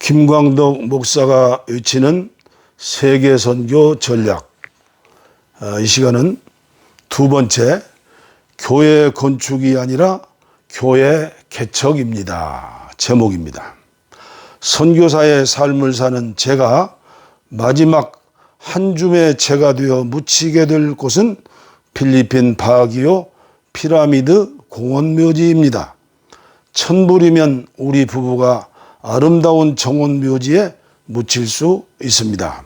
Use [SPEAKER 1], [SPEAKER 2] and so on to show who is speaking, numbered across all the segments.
[SPEAKER 1] 김광덕 목사가 외치는 세계 선교 전략. 이 시간은 두 번째, 교회 건축이 아니라 교회 개척입니다. 제목입니다. 선교사의 삶을 사는 제가 마지막 한 줌의 채가 되어 묻히게 될 곳은 필리핀 바기오 피라미드 공원묘지입니다. 천불이면 우리 부부가 아름다운 정원묘지에 묻힐 수 있습니다.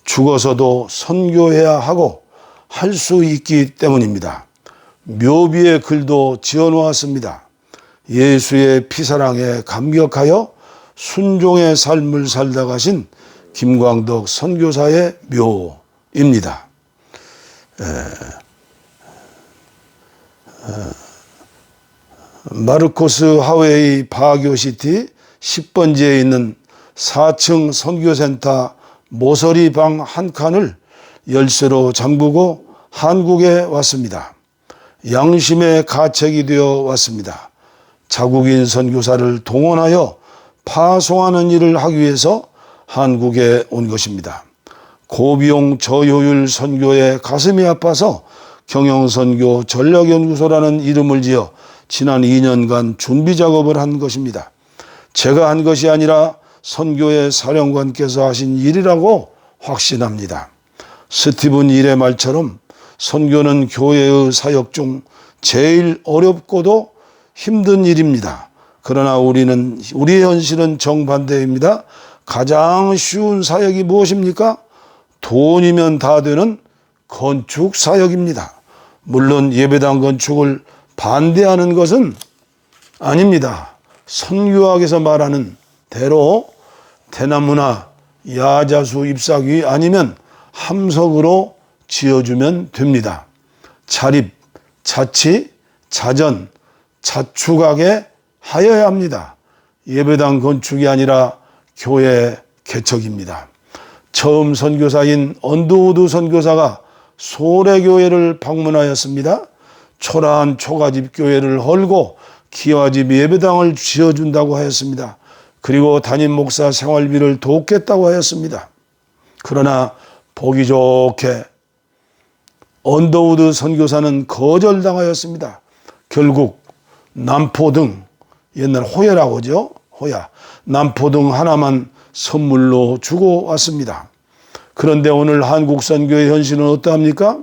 [SPEAKER 1] 죽어서도 선교해야 하고 할 수 있기 때문입니다. 묘비의 글도 지어놓았습니다. 예수의 피사랑에 감격하여 순종의 삶을 살다 가신 김광덕 선교사의 묘입니다. 마르코스 하웨이 바교시티 10번지에 있는 4층 선교센터 모서리 방 한 칸을 열쇠로 잠그고 한국에 왔습니다. 양심의 가책이 되어 왔습니다. 자국인 선교사를 동원하여 파송하는 일을 하기 위해서 한국에 온 것입니다. 고비용 저효율 선교에 가슴이 아파서 경영선교 전략연구소라는 이름을 지어 지난 2년간 준비 작업을 한 것입니다. 제가 한 것이 아니라 선교의 사령관께서 하신 일이라고 확신합니다. 스티븐 일의 말처럼 선교는 교회의 사역 중 제일 어렵고도 힘든 일입니다. 그러나 우리의 현실은 정반대입니다. 가장 쉬운 사역이 무엇입니까? 돈이면 다 되는 건축 사역입니다. 물론 예배당 건축을 반대하는 것은 아닙니다. 선교학에서 말하는 대로 대나무나 야자수 잎사귀 아니면 함석으로 지어주면 됩니다. 자립, 자치, 자전, 자축하게 하여야 합니다. 예배당 건축이 아니라 교회 개척입니다. 처음 선교사인 언더우드 선교사가 소래교회를 방문하였습니다. 초라한 초가집 교회를 헐고 기와집 예배당을 지어준다고 하였습니다. 그리고 담임 목사 생활비를 돕겠다고 하였습니다. 그러나 보기 좋게 언더우드 선교사는 거절당하였습니다. 결국 남포등, 옛날 호야라고 하죠. 호야. 남포등 하나만 선물로 주고 왔습니다. 그런데 오늘 한국 선교의 현실은 어떠합니까?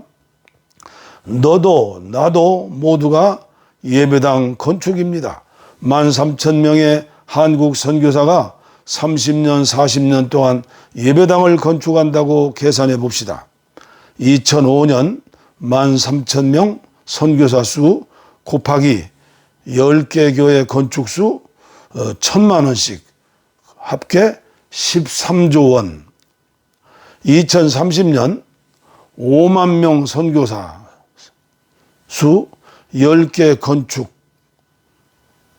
[SPEAKER 1] 너도 나도 모두가 예배당 건축입니다. 13,000명의 한국 선교사가 30년, 40년 동안 예배당을 건축한다고 계산해 봅시다. 2005년 13,000명 선교사 수 곱하기 10개 교회 건축 수 1,000만 원씩 합계 13조 원. 2030년 5만 명 선교사 수 10개 건축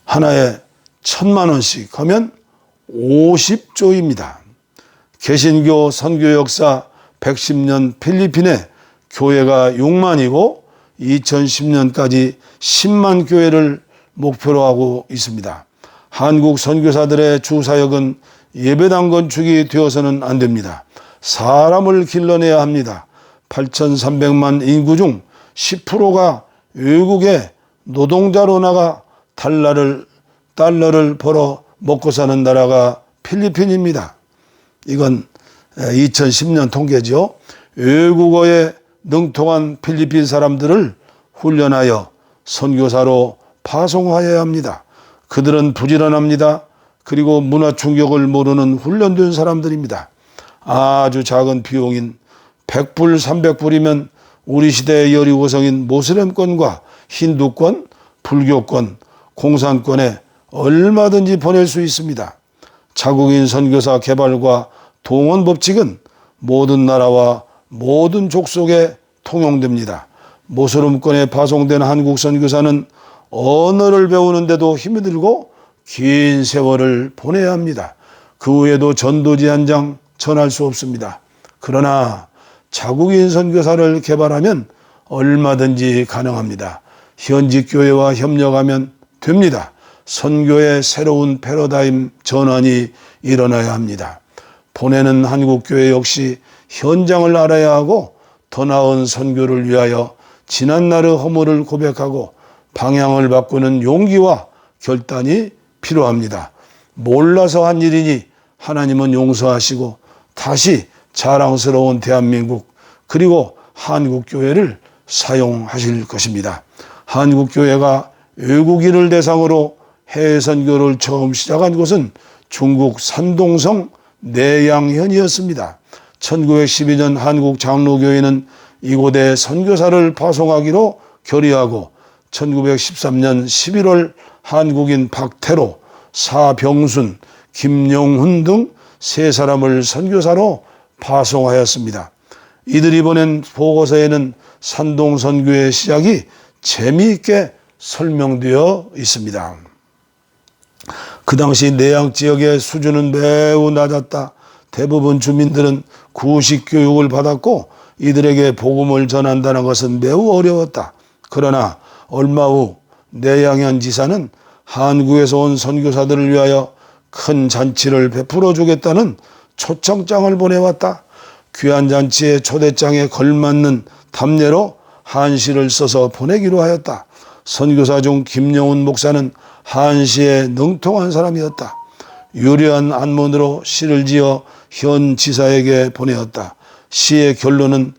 [SPEAKER 1] 하나에 1,000만 원씩 하면 50조입니다. 개신교 선교 역사 110년 필리핀에 교회가 6만이고 2010년까지 10만 교회를 목표로 하고 있습니다. 한국 선교사들의 주사역은 예배당 건축이 되어서는 안 됩니다. 사람을 길러내야 합니다. 8,300만 인구 중 10%가 외국에 노동자로 나가 달러를 벌어 먹고 사는 나라가 필리핀입니다. 이건 2010년 통계죠. 외국어에 능통한 필리핀 사람들을 훈련하여 선교사로 파송하여야 합니다. 그들은 부지런합니다. 그리고 문화 충격을 모르는 훈련된 사람들입니다. 아주 작은 비용인 100불, 300불이면 우리 시대의 여리고성인 모슬렘권과 힌두권, 불교권, 공산권에 얼마든지 보낼 수 있습니다. 자국인 선교사 개발과 동원 법칙은 모든 나라와 모든 족속에 통용됩니다. 모슬렘권에 파송된 한국 선교사는 언어를 배우는데도 힘이 들고 긴 세월을 보내야 합니다. 그 후에도 전도지 한 장 전할 수 없습니다. 그러나 자국인 선교사를 개발하면 얼마든지 가능합니다. 현직 교회와 협력하면 됩니다. 선교의 새로운 패러다임 전환이 일어나야 합니다. 보내는 한국교회 역시 현장을 알아야 하고 더 나은 선교를 위하여 지난날의 허물을 고백하고 방향을 바꾸는 용기와 결단이 필요합니다. 몰라서 한 일이니 하나님은 용서하시고 다시 자랑스러운 대한민국 그리고 한국교회를 사용하실 것입니다. 한국교회가 외국인을 대상으로 해외 선교를 처음 시작한 곳은 중국 산동성 내양현이었습니다. 1912년 한국장로교회는 이곳에 선교사를 파송하기로 결의하고 1913년 11월 한국인 박태로, 사병순, 김용훈 등 세 사람을 선교사로 파송하였습니다. 이들이 보낸 보고서에는 산동선교의 시작이 재미있게 설명되어 있습니다. 그 당시 내양 지역의 수준은 매우 낮았다. 대부분 주민들은 구식 교육을 받았고 이들에게 복음을 전한다는 것은 매우 어려웠다. 그러나 얼마 후 내양현 지사는 한국에서 온 선교사들을 위하여 큰 잔치를 베풀어 주겠다는 초청장을 보내왔다. 귀한 잔치의 초대장에 걸맞는 답례로 한시를 써서 보내기로 하였다. 선교사 중 김영훈 목사는 한시에 능통한 사람이었다. 유려한 안문으로 시를 지어 현 지사에게 보내었다. 시의 결론은